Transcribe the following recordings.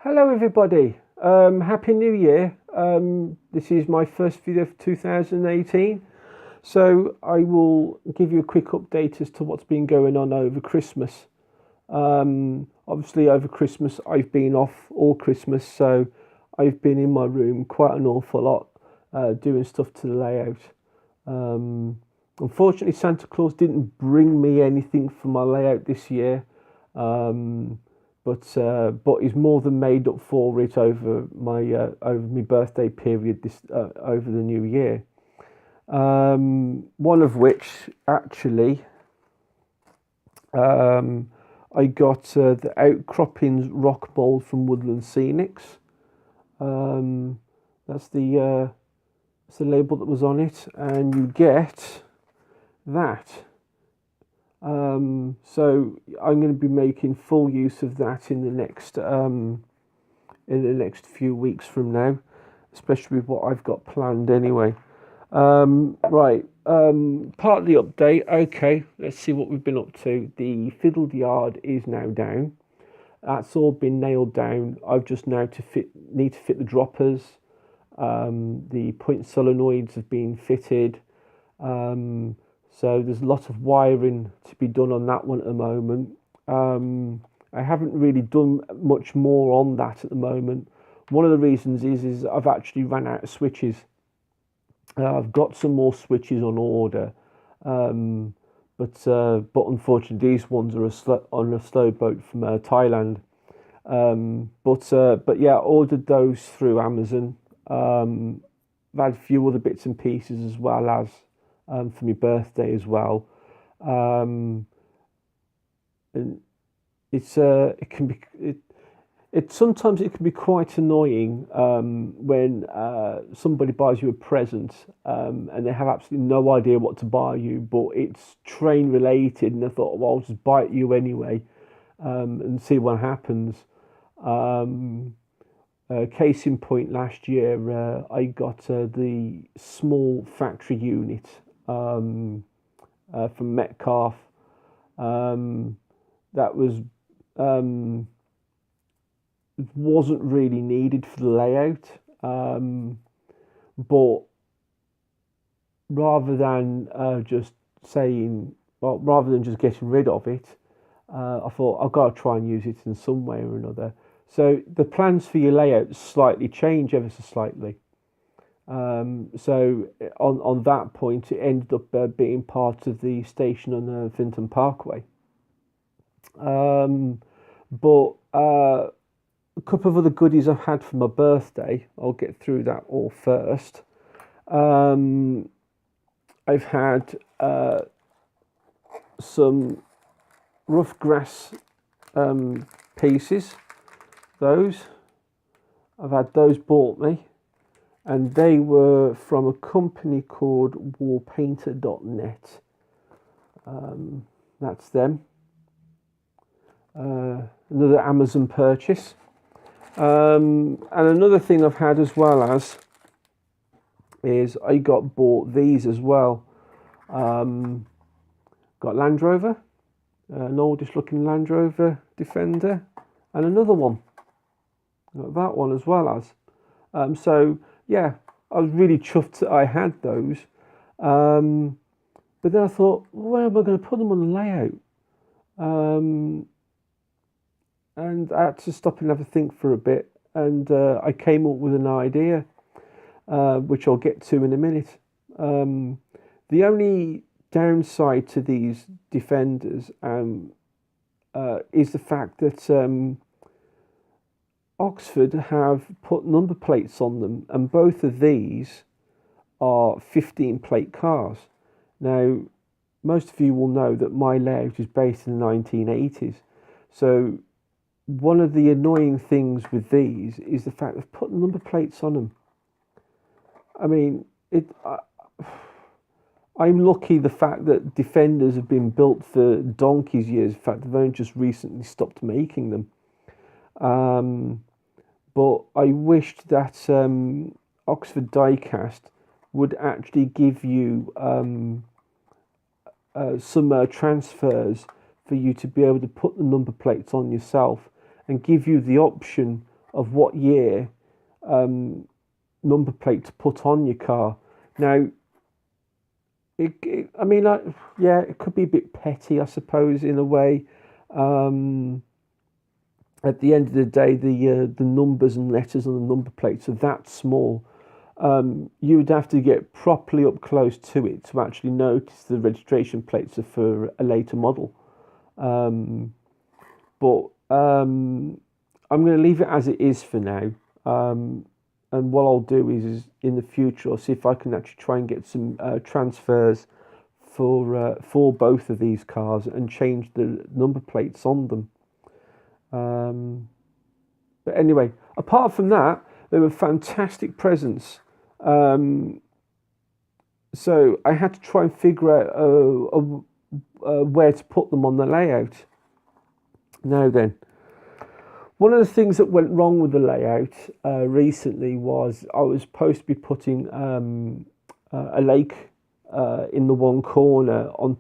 Hello, everybody. Happy New Year. This is my first video for 2018. So I will give you a quick update as to what's been going on over Christmas. Obviously, over Christmas, I've been off all Christmas, so I've been in my room quite an awful lot, doing stuff to the layout. Unfortunately, Santa Claus didn't bring me anything for my layout this year. Um, but he's more than made up for it over my birthday period this over the new year. One of which actually, um, I got the Outcroppings rock mold from Woodland Scenics. Um, that's the label that was on it, and you get that. So I'm going to be making full use of that in the next few weeks from now, especially with what I've got planned anyway. Right. Part of the update. Okay, let's see what we've been up to. The fiddled yard is now down. That's all been nailed down. I've just now need to fit the droppers. The point solenoids have been fitted. Um, so there's a lot of wiring to be done on that one at the moment. I haven't really done much more on that at the moment. One of the reasons is I've actually ran out of switches. I've got some more switches on order, um, but unfortunately these ones are on a slow boat from Thailand. But yeah, I ordered those through Amazon. I've had a few other bits and pieces as well as for my birthday as well. Um, and it can be it sometimes it can be quite annoying when somebody buys you a present and they have absolutely no idea what to buy you, but it's train related, and they thought, well, I'll just buy it you anyway and see what happens. Um, Case in point, last year I got the small factory unit um, from Metcalf. Um, that um, wasn't really needed for the layout, but rather than just saying, well, rather than just getting rid of it, I thought I've got to try and use it in some way or another. So the plans for your layout slightly change ever so slightly. So on that point, it ended up being part of the station on the Finton Parkway. Um, but a couple of other goodies I've had for my birthday. I'll get through that all first. Um, I've had some rough grass pieces. Those I've had those bought me, and they were from a company called Warpainter.net. That's them. Another Amazon purchase. And another thing I've had as well as is I got bought these as well. Got Land Rover, an oldish looking Land Rover Defender, and another one. Got that one as well as. So yeah, I was really chuffed that I had those. But then I thought, where am I going to put them on the layout? And I had to stop and have a think for a bit, and I came up with an idea, which I'll get to in a minute. The only downside to these Defenders is the fact that Oxford have put number plates on them, and both of these are 15 plate cars. Now, most of you will know that my layout is based in the 1980s, so one of the annoying things with these is the fact they've put number plates on them. I mean, I'm lucky the fact that Defenders have been built for donkey's years. In fact, they've only just recently stopped making them. But I wished that Oxford Diecast would actually give you some transfers for you to be able to put the number plates on yourself, and give you the option of what year number plate to put on your car. Now, I mean, yeah, it could be a bit petty, I suppose, in a way. At the end of the day, the numbers and letters on the number plates are that small. You would have to get properly up close to it to actually notice the registration plates are for a later model. But I'm going to leave it as it is for now. And what I'll do is in the future, I'll see if I can actually try and get some transfers for both of these cars and change the number plates on them. But anyway, apart from that, they were fantastic presents. So I had to try and figure out where to put them on the layout. Now then, one of the things that went wrong with the layout recently was I was supposed to be putting a lake in the one corner on,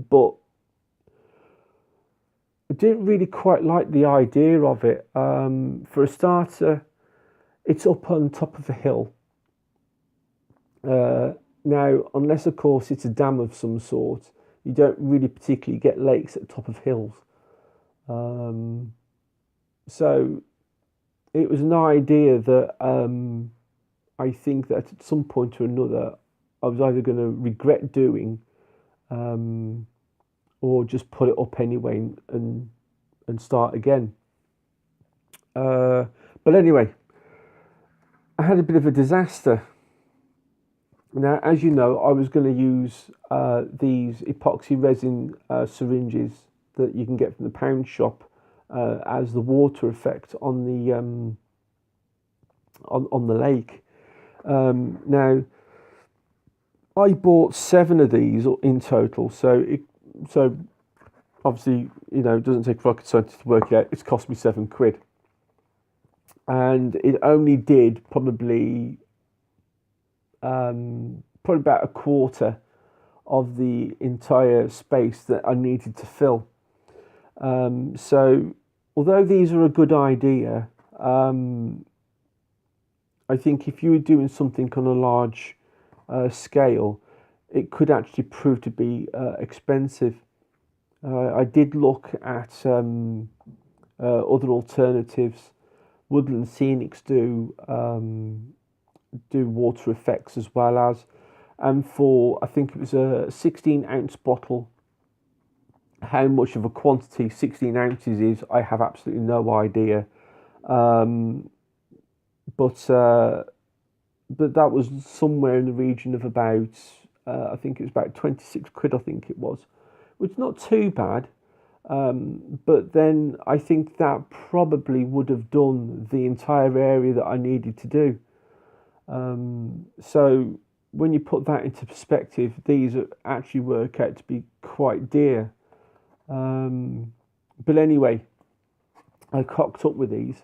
but I didn't really quite like the idea of it. For a starter, it's up on top of a hill. Now, unless of course it's a dam of some sort, you don't really particularly get lakes at the top of hills. So it was an idea that I think that at some point or another I was either going to regret doing, or just put it up anyway and start again. But anyway, I had a bit of a disaster. Now, as you know, I was going to use these epoxy resin syringes that you can get from the pound shop as the water effect on the on the lake. Now, I bought 7 of these in total, so obviously, you know, it doesn't take rocket science to work it out. It's cost me £7, and it only did probably about a quarter of the entire space that I needed to fill. So although these are a good idea, I think if you were doing something on a large scale, it could actually prove to be expensive. I did look at other alternatives. Woodland Scenics do water effects as well as, and for I think it was a 16-ounce bottle. How much of a quantity 16 ounces is, I have absolutely no idea. But that was somewhere in the region of about, I think it was about £26, I think it was, which is not too bad. But then I think that probably would have done the entire area that I needed to do. So when you put that into perspective, these actually work out to be quite dear. But anyway, I cocked up with these.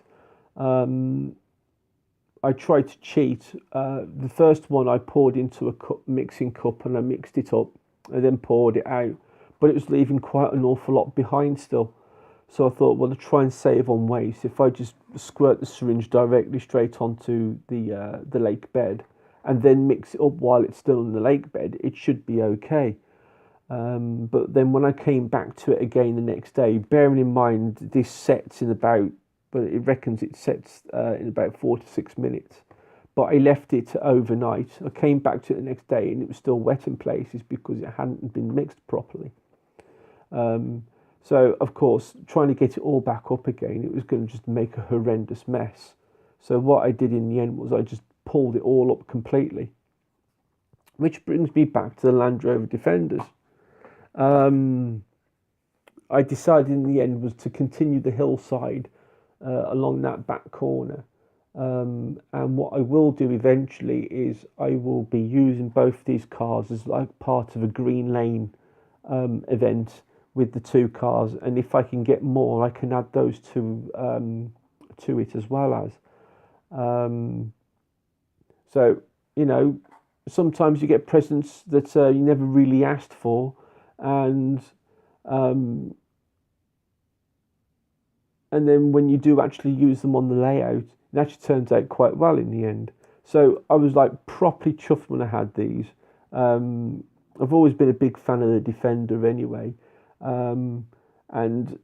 I tried to cheat. The first one I poured into a mixing cup and I mixed it up and then poured it out, but it was leaving quite an awful lot behind still. So I thought, well, to try and save on waste, if I just squirt the syringe directly straight onto the lake bed and then mix it up while it's still in the lake bed, it should be okay. But then when I came back to it again the next day, bearing in mind this sets in about, but it reckons it sets in about 4 to 6 minutes. But I left it overnight. I came back to it the next day and it was still wet in places because it hadn't been mixed properly. So, of course, trying to get it all back up again, it was going to just make a horrendous mess. So what I did in the end was I just pulled it all up completely. Which brings me back to the Land Rover Defenders. I decided in the end was to continue the hillside along that back corner. And what I will do eventually is I will be using both these cars as like part of a green lane event with the 2 cars, and if I can get more, I can add those to it as well as. So, you know, sometimes you get presents that you never really asked for, and and then when you do actually use them on the layout, it actually turns out quite well in the end. So I was like properly chuffed when I had these. I've always been a big fan of the Defender anyway, and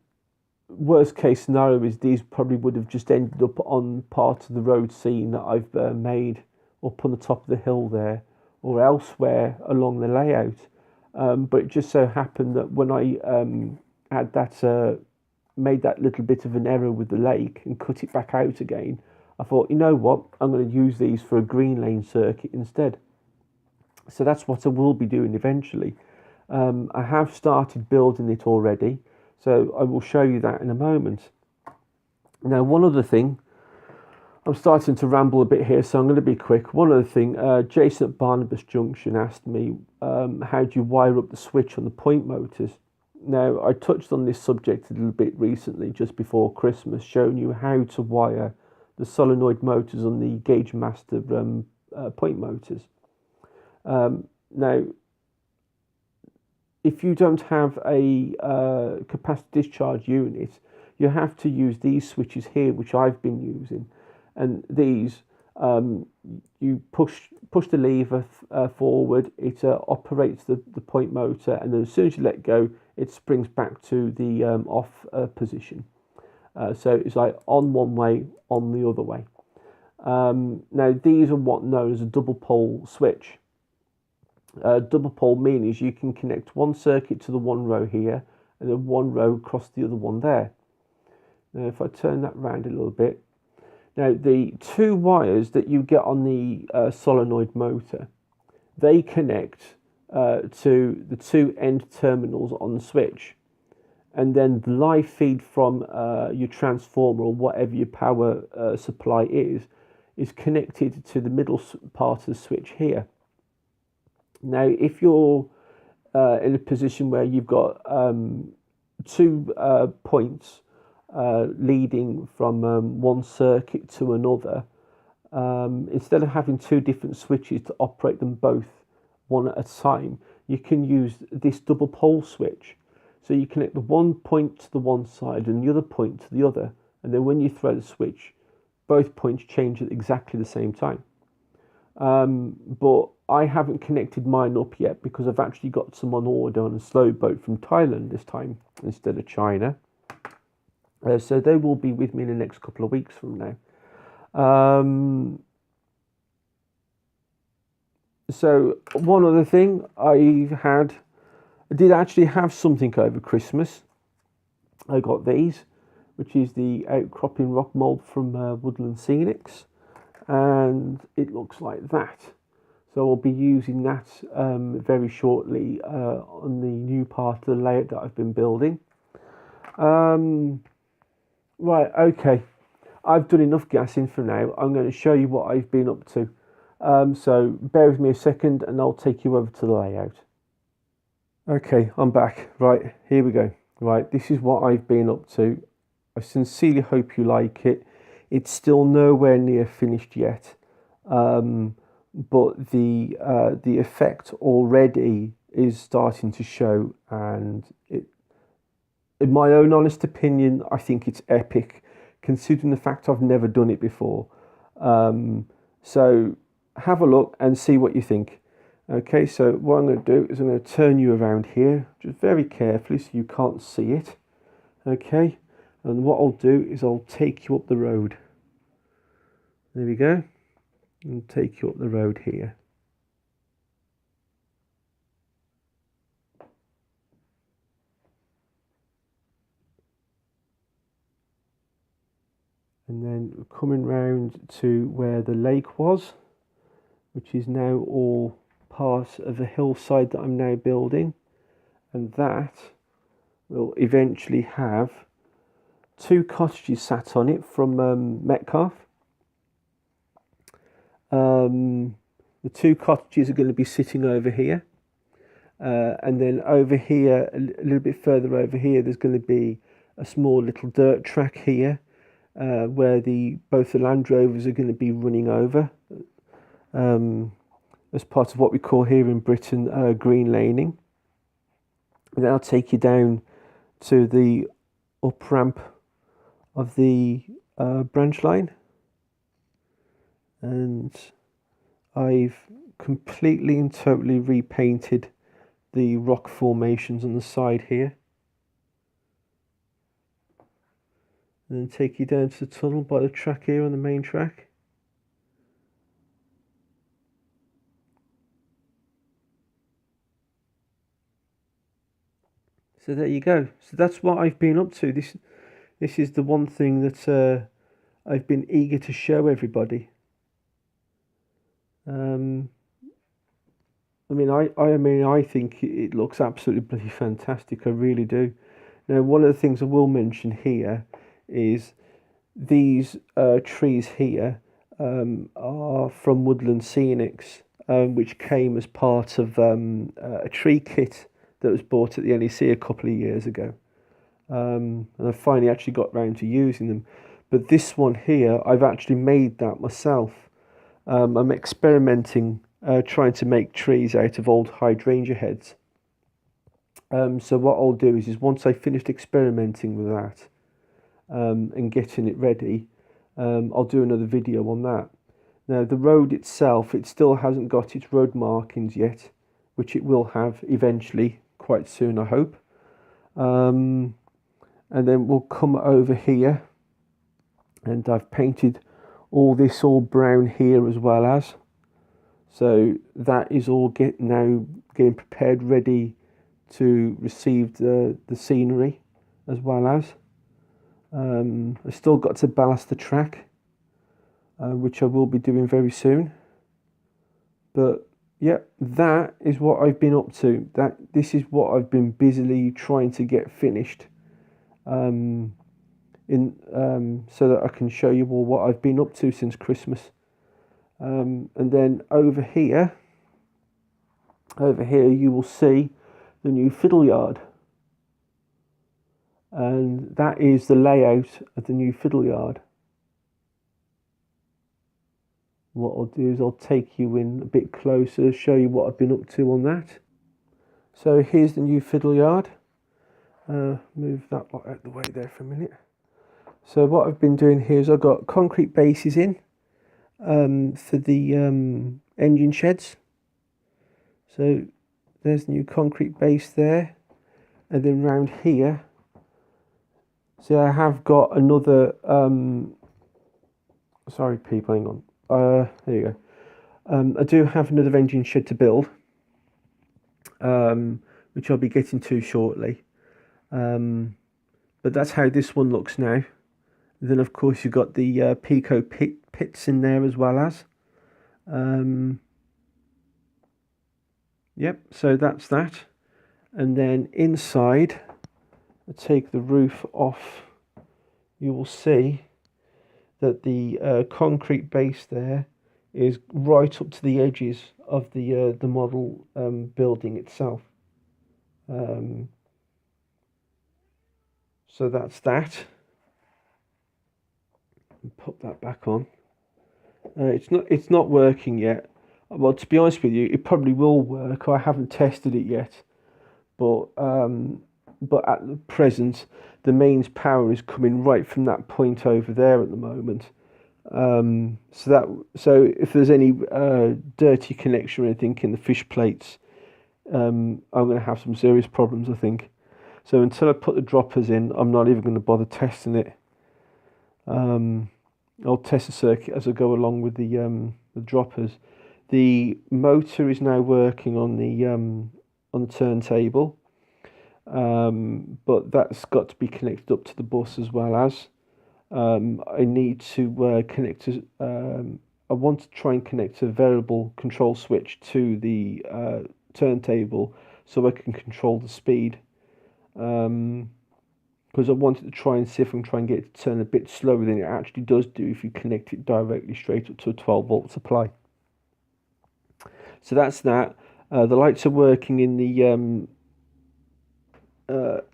worst case scenario is these probably would have just ended up on part of the road scene that I've made up on the top of the hill there, or elsewhere along the layout. But it just so happened that when I had that made that little bit of an error with the lake and cut it back out again, I thought, you know what, I'm going to use these for a green lane circuit instead. So that's what I will be doing eventually. I have started building it already, so I will show you that in a moment. Now, one other thing, I'm starting to ramble a bit here, so I'm going to be quick. One other thing, Jason at Barnabas Junction asked me, how do you wire up the switch on the point motors? Now, I touched on this subject a little bit recently, just before Christmas, showing you how to wire the solenoid motors on the Gauge Master point motors. Now, if you don't have a capacitor discharge unit, you have to use these switches here, which I've been using. And these, you push the lever forward, it operates the point motor, and then as soon as you let go, it springs back to the off position. So it's like on one way, on the other way. Now, these are what known as a double pole switch. Double pole means you can connect one circuit to the one row here and then one row across the other one there. Now, if I turn that round a little bit, now the two wires that you get on the solenoid motor, they connect to the two end terminals on the switch, and then the live feed from your transformer or whatever your power supply is connected to the middle part of the switch here. Now, if you're in a position where you've got two points leading from one circuit to another, instead of having two different switches to operate them both one at a time, you can use this double pole switch. So you connect the one point to the one side and the other point to the other, and then when you throw the switch, both points change at exactly the same time. But I haven't connected mine up yet because I've actually got some on order on a slow boat from Thailand this time instead of China. So they will be with me in the next couple of weeks from now. So one other thing I did actually have something over Christmas. I got these, which is the outcropping rock mold from Woodland Scenics, and it looks like that. So I'll be using that very shortly on the new part of the layout that I've been building. Right, okay. I've done enough gassing for now. I'm going to show you what I've been up to. So bear with me a second and I'll take you over to the layout. Okay, I'm back. Right, here we go. Right, this is what I've been up to. I sincerely hope you like it. It's still nowhere near finished yet. But the effect already is starting to show, and it, in my own honest opinion, I think it's epic, considering the fact I've never done it before. So have a look and see what you think. Okay, so what I'm going to do is I'm going to turn you around here, just very carefully so you can't see it. Okay, and what I'll do is I'll take you up the road. There we go. And take you up the road here. And then coming round to where the lake was, which is now all part of the hillside that I'm now building, and that will eventually have two cottages sat on it from Metcalfe. The two cottages are going to be sitting over here, and then over here, a little bit further over here, there's going to be a small little dirt track here, where both the Land Rovers are going to be running over, as part of what we call here in Britain green laning. And then I'll take you down to the up ramp of the branch line, and I've completely and totally repainted the rock formations on the side here. And then take you down to the tunnel by the track here on the main track. So there you go. So that's what I've been up to. This is the one thing that I've been eager to show everybody. I think it looks absolutely bloody fantastic. I really do. Now, one of the things I will mention here is these trees here are from Woodland Scenics, which came as part of a tree kit that was bought at the NEC a couple of years ago. And I finally actually got round to using them. But this one here, I've actually made that myself. I'm experimenting, trying to make trees out of old hydrangea heads. So what I'll do is once I've finished experimenting with that and getting it ready, I'll do another video on that. Now, the road itself, it still hasn't got its road markings yet, which it will have eventually, quite soon, I hope. And then we'll come over here, and I've painted all this all brown here as well as. So that is all now getting prepared, ready to receive the scenery as well as. I've still got to ballast the track, which I will be doing very soon. But yeah, that is what I've been up to. This is what I've been busily trying to get finished, so that I can show you all what I've been up to since Christmas. And then over here you will see the new fiddle yard, and that is the layout of the new fiddle yard. What I'll do is I'll take you in a bit closer, show you what I've been up to on that. So here's the new fiddle yard. Move that lot out of the way there for a minute. So what I've been doing here is I've got concrete bases in for the engine sheds. So there's the new concrete base there, and then round here, so I have got another sorry people, hang on. There you go. I do have another engine shed to build, which I'll be getting to shortly. But that's how this one looks now. Then of course you've got the Pico pits in there as well as. Yep, so that's that. And then inside, I take the roof off, you will see that the concrete base there is right up to the edges of the model building itself. So that's that. And put that back on. It's not working yet. Well, to be honest with you, it probably will work. I haven't tested it yet, but at the present, the mains power is coming right from that point over there at the moment. So if there's any dirty connection or anything in the fish plates, I'm going to have some serious problems, I think. So until I put the droppers in, I'm not even going to bother testing it. I'll test the circuit as I go along with the droppers. The motor is now working on the turntable, but that's got to be connected up to the bus as well as. I need to connect to. I want to try and connect a variable control switch to the turntable so I can control the speed. Because I wanted to try and see if I can try and get it to turn a bit slower than it actually does do if you connect it directly straight up to a 12-volt supply. So that's that. The lights are working in the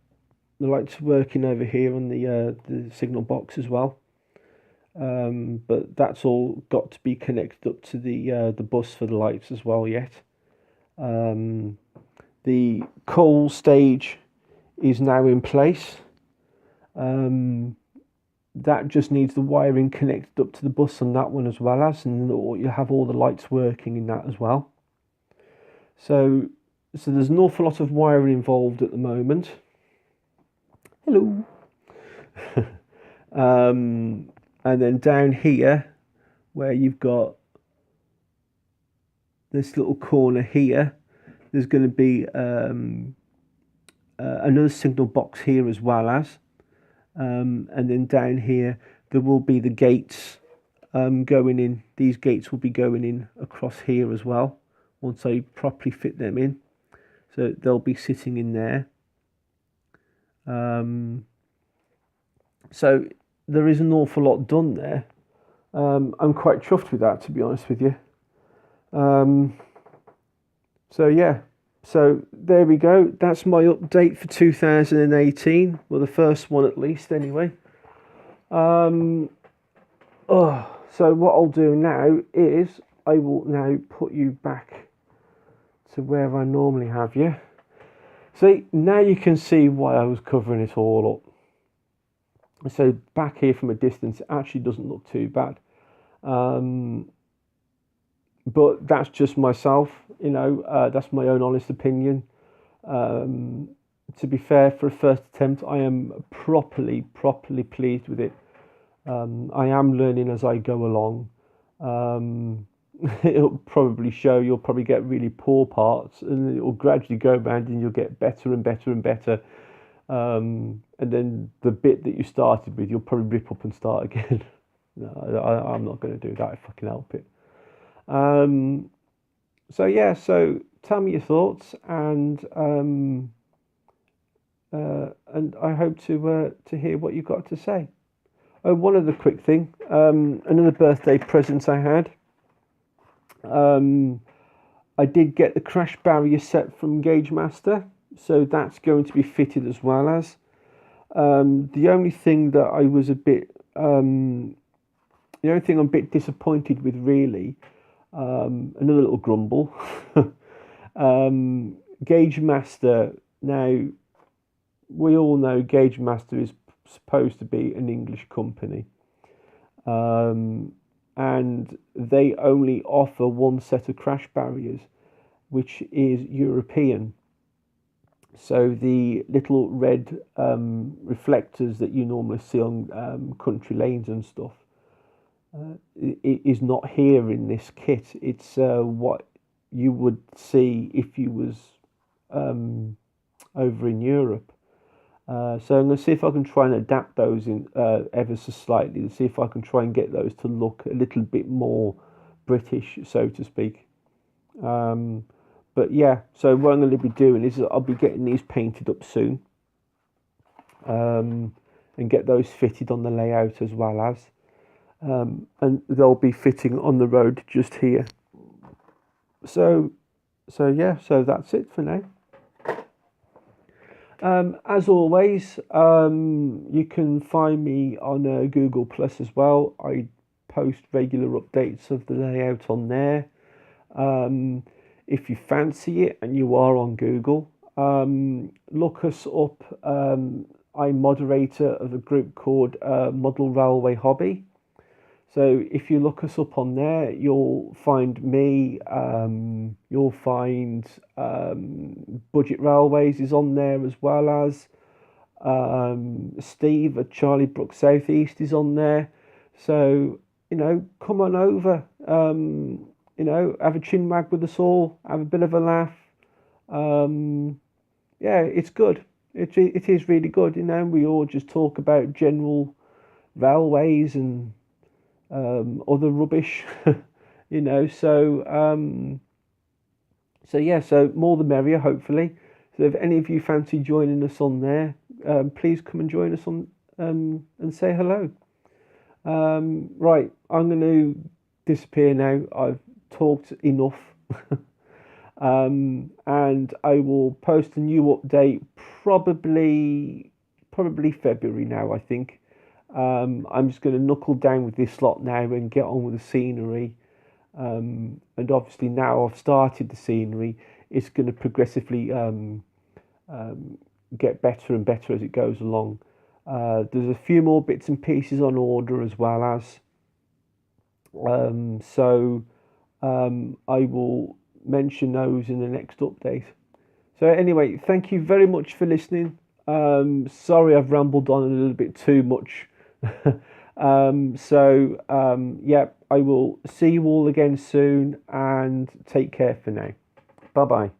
lights are working over here on the signal box as well. But that's all got to be connected up to the bus for the lights as well yet. The coal stage is now in place. that just needs the wiring connected up to the bus on that one as well as, and you'll have all the lights working in that as well. So there's an awful lot of wiring involved at the moment. Hello. And then down here, where you've got this little corner here, there's going to be another signal box here as well as, and then down here there will be the gates going in. These gates will be going in across here as well once I properly fit them in, so they'll be sitting in there. So there is an awful lot done there. I'm quite chuffed with that, to be honest with you. So yeah, so there we go. That's my update for 2018. Well, the first one at least, anyway. So what I'll do now is I will now put you back to where I normally have you. See, now you can see why I was covering it all up. So back here from a distance, it actually doesn't look too bad. But that's just myself, that's my own honest opinion. To be fair, for a first attempt, I am properly pleased with it. I am learning as I go along. It'll probably show, you'll probably get really poor parts, and it will gradually go around and you'll get better and better and better. And then the bit that you started with, you'll probably rip up and start again. No, I'm not going to do that if I can help it. So yeah, so tell me your thoughts, and I hope to hear what you've got to say. Oh, one other quick thing, another birthday present I had. I did get the crash barrier set from Gagemaster, so that's going to be fitted as well as. The only thing that I was the only thing I'm a bit disappointed with, really, another little grumble. Gagemaster, now we all know Gagemaster is supposed to be an English company, and they only offer one set of crash barriers, which is European. So the little red reflectors that you normally see on country lanes and stuff, it is not here in this kit. It's what you would see if you was over in Europe. So I'm going to see if I can try and adapt those in ever so slightly, to see if I can try and get those to look a little bit more British, so to speak. But yeah, so what I'm going to be doing is I'll be getting these painted up soon, and get those fitted on the layout as well as, and they'll be fitting on the road just here. So yeah, so that's it for now. As always, you can find me on Google Plus as well. I post regular updates of the layout on there. If you fancy it and you are on Google, look us up. I'm moderator of a group called Model Railway Hobby. So if you look us up on there, you'll find me, you'll find Budget Railways is on there, as well as Steve at Charlie Brook Southeast is on there. So, come on over, have a chin wag with us all, have a bit of a laugh. Yeah, it's good. It is really good, we all just talk about general railways and other rubbish, so yeah, so more the merrier, hopefully. So if any of you fancy joining us on there, please come and join us on and say hello. Right, I'm going to disappear now. I've talked enough. And I will post a new update probably February now, I think. I'm just going to knuckle down with this lot now and get on with the scenery. And obviously now I've started the scenery, it's going to progressively get better and better as it goes along. There's a few more bits and pieces on order as well as. So I will mention those in the next update. So anyway, thank you very much for listening. Sorry I've rambled on a little bit too much. Yeah, I will see you all again soon, and take care for now. Bye bye.